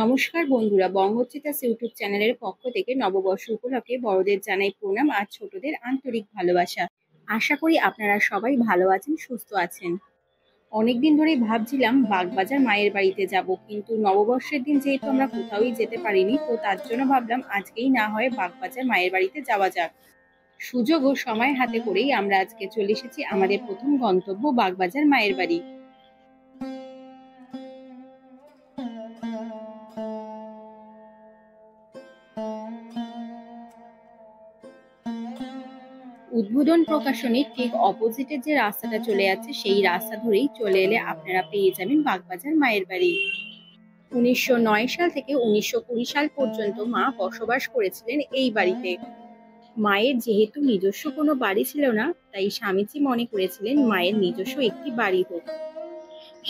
নমস্কার বন্ধুরা, বঙ্গচিতাস ইউটিউব চ্যানেলের পক্ষ থেকে নববর্ষ উপলক্ষে বড়দের জানাই প্রণাম আর ছোটদের আন্তরিক ভালোবাসা। আশা করি আপনারা সবাই ভালো আছেন, সুস্থ আছেন। অনেকদিন ধরেই ভাবছিলাম বাগবাজার মায়ের বাড়িতে যাব, কিন্তু নববর্ষের দিন যেহেতু আমরা কোথাওই যেতে পারিনি, তো তার জন্য ভাবলাম আজকেই না হয় বাগবাজার মায়ের বাড়িতে যাওয়া যাক। সুযোগ ও সময় হাতে করেই আমরা আজকে চলে এসেছি আমাদের প্রথম গন্তব্য বাগবাজার মায়ের বাড়ি। উদ্বোধন প্রকাশনীর ঠিক অপোজিটে যে রাস্তাটা চলে যাচ্ছে সেই রাস্তা ধরেই চলে এলে আপনারা পেয়ে যাবেন বাগবাজার মায়ের বাড়ি। 1909 সাল থেকে 1920 সাল পর্যন্ত মা বসবাস করেছিলেন এই বাড়িতে। মায়ের যেহেতু নিজস্ব কোনো বাড়ি ছিল না, তাই স্বামীজি মনে করেছিলেন মায়ের নিজস্ব একটি বাড়ি হোক।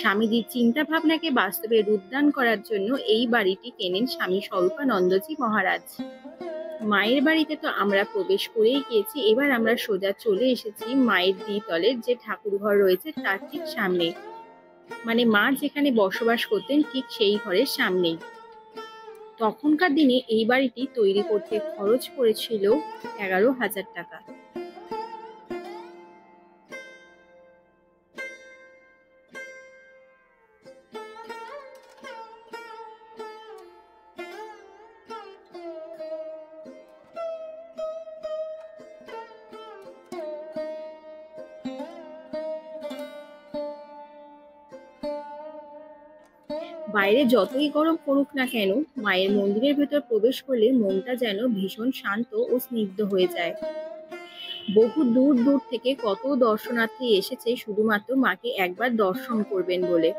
স্বামীজির চিন্তা ভাবনাকে বাস্তবে রূপদান করার জন্য এই বাড়িটি কেনেন স্বামী স্বরূপানন্দজি মহারাজ। মায়ের বাড়িতে তো আমরা প্রবেশ করেই গিয়েছি, এবার আমরা সোজা চলে এসেছি মায়ের দ্বিতলের যে ঠাকুর ঘর রয়েছে তার ঠিক সামনে, মানে মা যেখানে বসবাস করতেন ঠিক সেই ঘরের সামনেই। তখনকার দিনে এই বাড়িটি তৈরি করতে খরচ পড়েছিল 11,000 টাকা। বাইরে যতই গরম পড়ুক না কেন, মায়ের মন্দিরের ভেতর প্রবেশ করলে মনটা যেন ভীষণ শান্ত ও স্নিগ্ধ হয়ে যায়। বহু দূর দূর থেকে কত দর্শনার্থী এসেছে শুধুমাত্র মাকে একবার দর্শন করবেন বলে।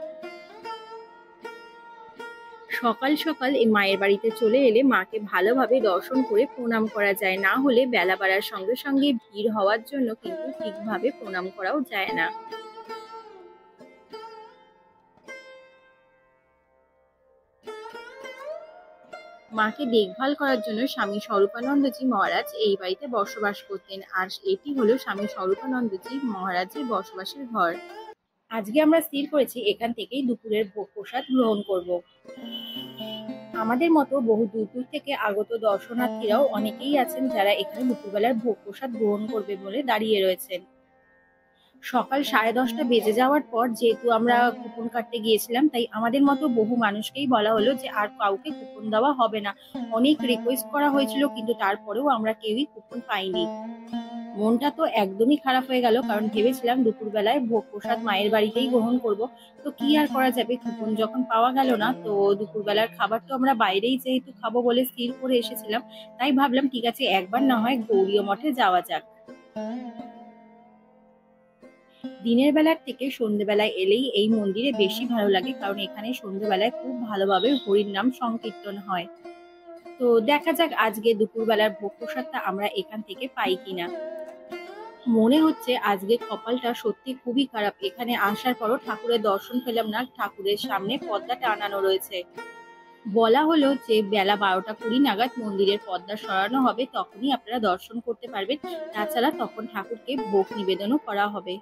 সকাল সকাল এই মায়ের বাড়িতে চলে এলে মাকে ভালোভাবে দর্শন করে প্রণাম করা যায়, না হলে বেলা বাড়ার সঙ্গে সঙ্গে ভিড় হওয়ার জন্য কিন্তু ঠিকভাবে প্রণাম করাও যায় না। মাকে দেখভাল করার জন্য স্বামী স্বরূপানন্দজি মহারাজ এই বাড়িতে বসবাস করতেন, আর এটি হলো স্বামী স্বরূপানন্দজি মহারাজের বসবাসের ঘর। আজকে আমরা স্থির করেছি এখান থেকেই দুপুরের ভোগ প্রসাদ গ্রহণ করব। আমাদের মতো বহু দূর দূর থেকে আগত দর্শনার্থীরাও অনেকেই আছেন যারা এখানে দুপুরবেলার ভোগ প্রসাদ গ্রহণ করবে বলে দাঁড়িয়ে রয়েছেন। সকাল 10:30 বেজে যাওয়ার পর যেহেতু আমরা কুপন কাটতে গিয়েছিলাম, তাই আমাদের মতো বহু মানুষকেই বলা হলো যে আর কাউকে কুপন দেওয়া হবে না। অনেক রিকোয়েস্ট করা হয়েছিল, কিন্তু তারপরেও আমরা কেউই কুপন পাইনি। মনটা তো একদমই খারাপ হয়ে গেল, কারণ ভেবেছিলাম দুপুরবেলায় ভোগ প্রসাদ মায়ের বাড়িতেই গ্রহণ করব। তো কি আর করা যাবে, কুপন যখন পাওয়া গেল না, তো দুপুরবেলার খাবার তো আমরা বাইরেই যেহেতু খাবো বলে স্থির করে এসেছিলাম, তাই ভাবলাম ঠিক আছে একবার না হয় গৌরীয় মঠে যাওয়া যাক। দিনের বেলার থেকে সন্ধ্যেবেলায় এলেই এই মন্দিরে বেশি ভালো লাগে, কারণ এখানে সন্ধ্যেবেলায় খুব ভালোভাবে হরির নাম সংকীর্তন হয়। তো দেখা যাক আজকে দুপুরবেলার ভোগ প্রসাদটা আমরা এখান থেকে পাই কিনা। মনে হচ্ছে আজকে কপালটা সত্যি খুবই খারাপ, এখানে আসার পরও ঠাকুরের দর্শন পেলাম না। ঠাকুরের সামনে পর্দা টানানো রয়েছে। বলা হলো যে বেলা 12:20 নাগাদ মন্দিরের পর্দা সরানো হবে, তখনই আপনারা দর্শন করতে পারবেন। তাছাড়া তখন ঠাকুরকে ভোগ নিবেদনও করা হবে।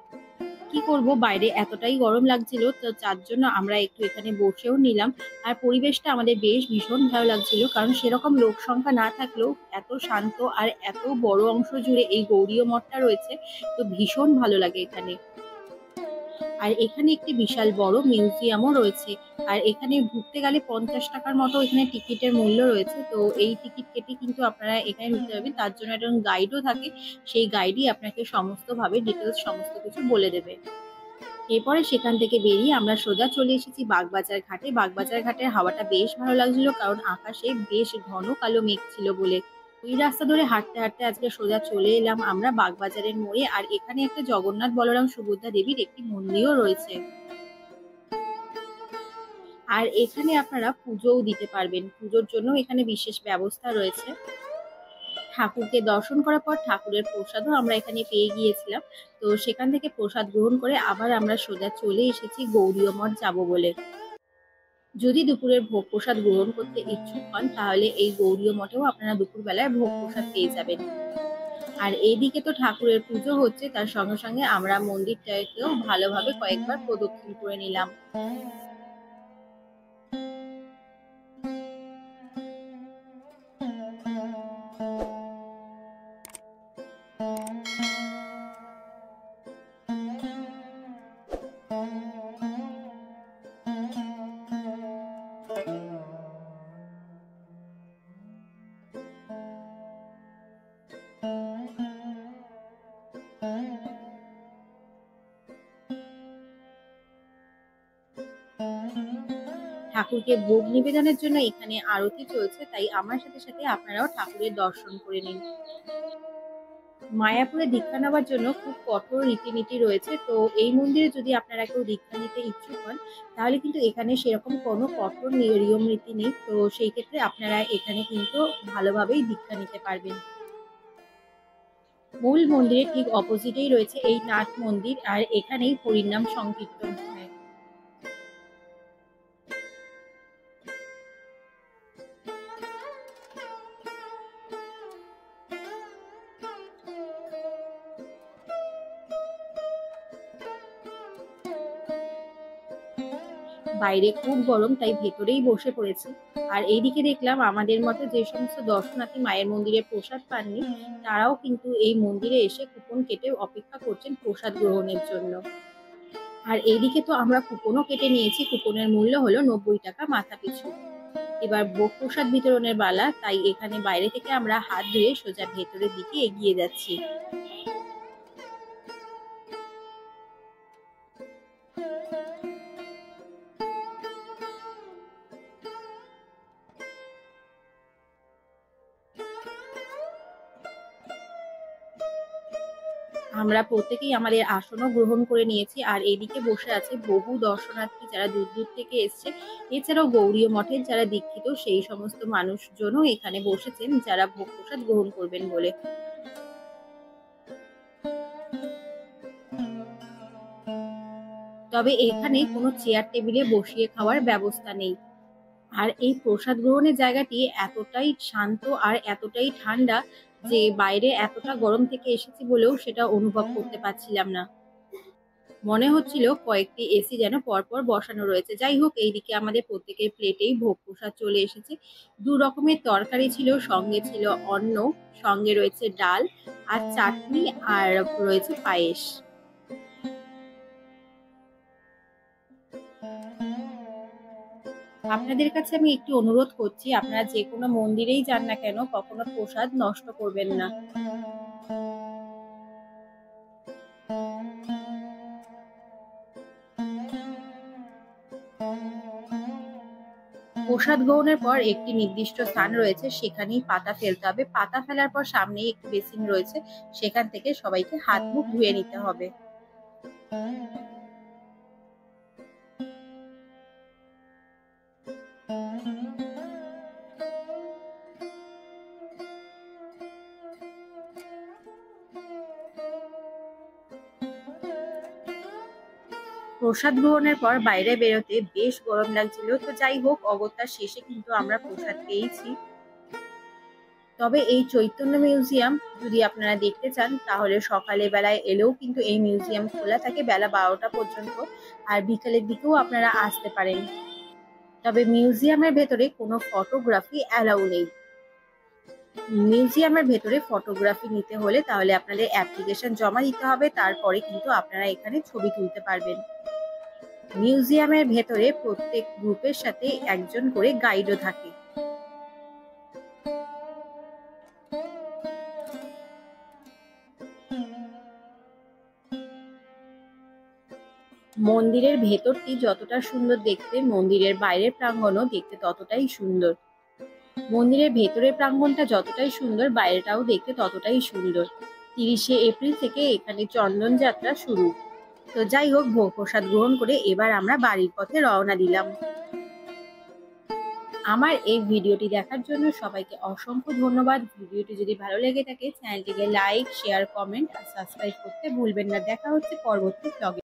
কি করব, বাইরে এতটাই গরম লাগছিল, তো যার জন্য আমরা একটু এখানে বসেও নিলাম। আর পরিবেশটা আমাদের বেশ ভীষণ ভালো লাগছিল, কারণ সেরকম লোক সংখ্যা না থাকলেও এত শান্ত আর এত বড় অংশ জুড়ে এই গৌরীয় মঠটা রয়েছে, তো ভীষণ ভালো লাগে এখানে। আর এখানে একটি বিশাল বড় মিউজিয়ামও রয়েছে। আর এখানে ঢুকতে গেলে 50 টাকার মতো এখানে টিকিটের মূল্য রয়েছে। তো এই টিকিট কেটে কিন্তু আপনারা এখানে ঢুকতে পারবেন, তার জন্য একজন গাইডও থাকে। সেই গাইডই আপনাকে সমস্তভাবে ডিটেলস সমস্ত কিছু বলে দেবে। এরপরে সেখান থেকে বেরিয়ে আমরা সোজা চলে এসেছি বাগবাজার ঘাটে। বাগবাজার ঘাটের হাওয়াটা বেশ ভালো লাগছিল, কারণ আকাশে বেশ ঘন কালো মেঘ ছিল বলে। ওই রাস্তা ধরে হাঁটতে হাঁটতে আজকে সোজা চলে এলাম আমরা বাগবাজারের মোড়ে। আর এখানে একটা জগন্নাথ বলরাম সুভদ্রা দেবীর একটি মন্দিরও রয়েছে। আর এখানে আপনারা পুজোও দিতে পারবেন, পুজোর জন্য এখানে বিশেষ ব্যবস্থা রয়েছে। ঠাকুরকে দর্শন করার পর ঠাকুরের প্রসাদও আমরা এখানে পেয়ে গিয়েছিলাম। তো সেখান থেকে প্রসাদ গ্রহণ করে আবার আমরা সোজা চলে এসেছি গৌরীয় মঠ যাব বলে। যদি দুপুরের ভোগ প্রসাদ গ্রহণ করতে ইচ্ছুক হন, তাহলে এই গৌরীয় মঠেও আপনারা দুপুরবেলায় ভোগ প্রসাদ পেয়ে যাবেন। আর এইদিকে তো ঠাকুরের পুজো হচ্ছে, তার সঙ্গে সঙ্গে আমরা মন্দিরটাকেও ভালোভাবে কয়েকবার প্রদক্ষিণ করে নিলাম। ঠাকুরকে ভোগ নিবেদনের জন্য এখানে আরতি চলছে, তাই আমার সাথে সাথে আপনারাও ঠাকুরের দর্শন করে নিন। মায়াপুরে দীক্ষা নেওয়ার জন্য খুব কঠোর রীতিনীতি রয়েছে। তো এই মন্দিরে যদি আপনারা কেউ দীক্ষা নিতে ইচ্ছুক হন, তাহলে কিন্তু এখানে সেরকম কোনো কঠোর নিয়ম রীতি নেই। তো সেই ক্ষেত্রে আপনারা এখানে কিন্তু ভালোভাবেই দীক্ষা নিতে পারবেন। মূল মন্দিরের ঠিক অপোজিটেই রয়েছে এই নাট মন্দির, আর এখানেই হরিনাম সংকীর্তন হয়। বাইরে খুব গরম, তাই ভেতরেই বসে পড়েছি। আর এইদিকে দেখলাম আমাদের মতো যে সমস্ত দর্শনার্থী মায়ের মন্দিরে প্রসাদ পাননি, তারাও কিন্তু এই মন্দিরে এসে কুপন কেটে অপেক্ষা করছেন প্রসাদ গ্রহণের জন্য। আর এইদিকে তো আমরা কুপনও কেটে নিয়েছি, কুপনের মূল্য হলো 90 টাকা মাথা পিছু। এবার ভোগ প্রসাদ বিতরণের পালা, তাই এখানে বাইরে থেকে আমরা হাত ধুয়ে সোজা ভেতরের দিকে এগিয়ে যাচ্ছি। আমরা প্রত্যেকেই আমাদের আসনও গ্রহণ করে নিয়েছি, আর এদিকে বসে আছে বহু দর্শনার্থী যারা দূর দূর থেকে এসছে। এছাড়াও গৌড়ীয় মঠের যারা দীক্ষিত সেই সমস্ত মানুষজনও এখানে বসেছেন, যারা ভোগ প্রসাদ গ্রহণ করবেন বলে। তবে এখানে কোনো চেয়ার টেবিলে বসিয়ে খাওয়ার ব্যবস্থা নেই। আর এই প্রসাদ গ্রহণের জায়গাটি এতটাই শান্ত আর এতটাই ঠান্ডা যে বাইরে এতটা গরম থেকে এসেছি বলেও সেটা অনুভব করতে পারছিলাম না। মনে হচ্ছিল কয়েকটি এসি যেন পরপর বসানো রয়েছে। যাই হোক, এইদিকে আমাদের প্রত্যেকের প্লেটেই ভোগ প্রসাদ চলে এসেছে। 2 রকমের তরকারি ছিল, সঙ্গে ছিল অন্ন, সঙ্গে রয়েছে ডাল আর চাটনি, আর রয়েছে পায়েস। আপনাদের কাছে আমি একটু অনুরোধ করছি, আপনারা যে কোনো মন্দিরেই যান না কেন, কখনো প্রসাদ নষ্ট করবেন না। প্রসাদ গ্রহণের পর একটি নির্দিষ্ট স্থান রয়েছে, সেখানেই পাতা ফেলতে হবে। পাতা ফেলার পর সামনেই একটি বেসিন রয়েছে, সেখান থেকে সবাইকে হাত মুখ ধুয়ে নিতে হবে। প্রসাদ গ্রহণের পর বাইরে বেরোতে বেশ গরম লাগছিল। তো যাই হোক, অগত্যা শেষে কিন্তু আমরা প্রসাদ পেয়েছি। তবে এই চৈতন্য মিউজিয়াম যদি আপনারা দেখতে চান, তাহলে সকালে বেলায় এলেও কিন্তু এই মিউজিয়াম খোলা থাকে বেলা 12টা পর্যন্ত, আর বিকালের দিকেও আপনারা আসতে পারেন। তবে মিউজিয়ামের ভেতরে কোনো ফটোগ্রাফি অ্যালাউ নেই। মিউজিয়ামের ভেতরে ফটোগ্রাফি নিতে হলে তাহলে আপনাদের অ্যাপ্লিকেশন জমা দিতে হবে, তারপরে কিন্তু আপনারা এখানে ছবি তুলতে পারবেন। মিউজিয়ামের ভেতরে প্রত্যেক গ্রুপের সাথে একজন করে গাইডও থাকে। মন্দিরের ভেতরটি যতটা সুন্দর দেখতে, মন্দিরের বাইরের প্রাঙ্গণও দেখতে ততটাই সুন্দর। মন্দিরের ভেতরের প্রাঙ্গণটা যতটাই সুন্দর, বাইরেটাও দেখতে ততটাই সুন্দর। 30শে এপ্রিল থেকে এখানে চন্দন যাত্রা শুরু। তো যাই হোক, ভোগ প্রসাদ গ্রহণ করে এবার আমরা বাড়ির পথে রওনা দিলাম। আমার এই ভিডিওটি দেখার জন্য সবাইকে অসংখ্য ধন্যবাদ। ভিডিওটি যদি ভালো লেগে থাকে, চ্যানেলটিকে লাইক, শেয়ার, কমেন্ট আর সাবস্ক্রাইব করতে ভুলবেন না। দেখা হচ্ছে পরবর্তী ব্লগে।